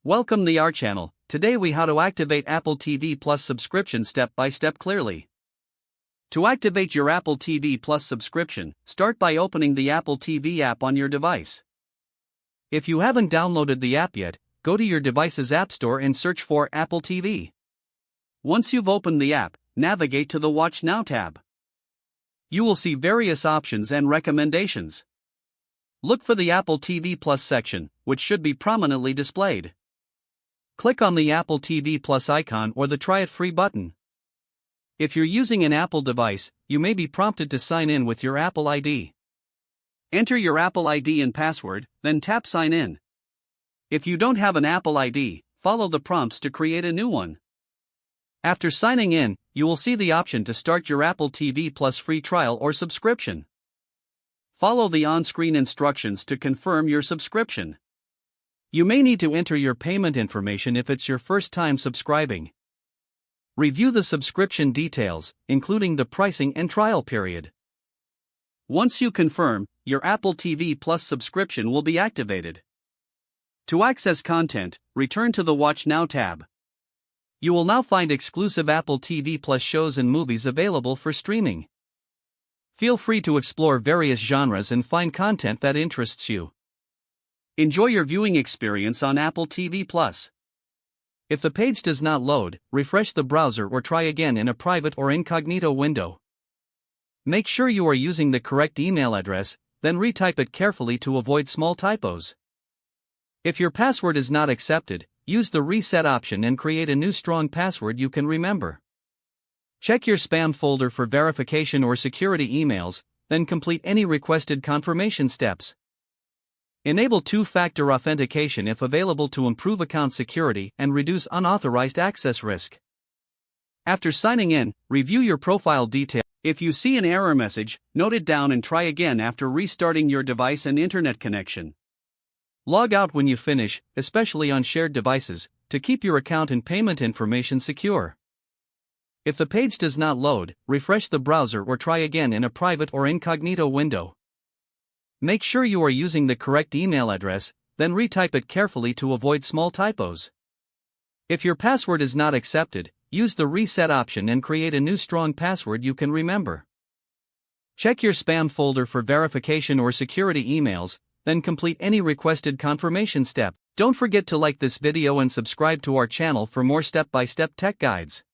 Welcome to our channel. Today we how to activate Apple TV Plus subscription step by step clearly. To activate your Apple TV Plus subscription, start by opening the Apple TV app on your device. If you haven't downloaded the app yet, go to your device's App Store and search for Apple TV. Once you've opened the app, navigate to the Watch Now tab. You will see various options and recommendations. Look for the Apple TV Plus section, which should be prominently displayed. Click on the Apple TV Plus icon or the Try It Free button. If you're using an Apple device, you may be prompted to sign in with your Apple ID. Enter your Apple ID and password, then tap Sign In. If you don't have an Apple ID, follow the prompts to create a new one. After signing in, you will see the option to start your Apple TV Plus free trial or subscription. Follow the on-screen instructions to confirm your subscription. You may need to enter your payment information if it's your first time subscribing. Review the subscription details, including the pricing and trial period. Once you confirm, your Apple TV Plus subscription will be activated. To access content, return to the Watch Now tab. You will now find exclusive Apple TV Plus shows and movies available for streaming. Feel free to explore various genres and find content that interests you. Enjoy your viewing experience on Apple TV Plus. If the page does not load, refresh the browser or try again in a private or incognito window. Make sure you are using the correct email address, then retype it carefully to avoid small typos. If your password is not accepted, use the reset option and create a new strong password you can remember. Check your spam folder for verification or security emails, then complete any requested confirmation steps. Enable two-factor authentication if available to improve account security and reduce unauthorized access risk. After signing in, review your profile details. If you see an error message, note it down and try again after restarting your device and internet connection. Log out when you finish, especially on shared devices, to keep your account and payment information secure. If the page does not load, refresh the browser or try again in a private or incognito window. Make sure you are using the correct email address, then retype it carefully to avoid small typos. If your password is not accepted, use the reset option and create a new strong password you can remember. Check your spam folder for verification or security emails, then complete any requested confirmation step. Don't forget to like this video and subscribe to our channel for more step-by-step tech guides.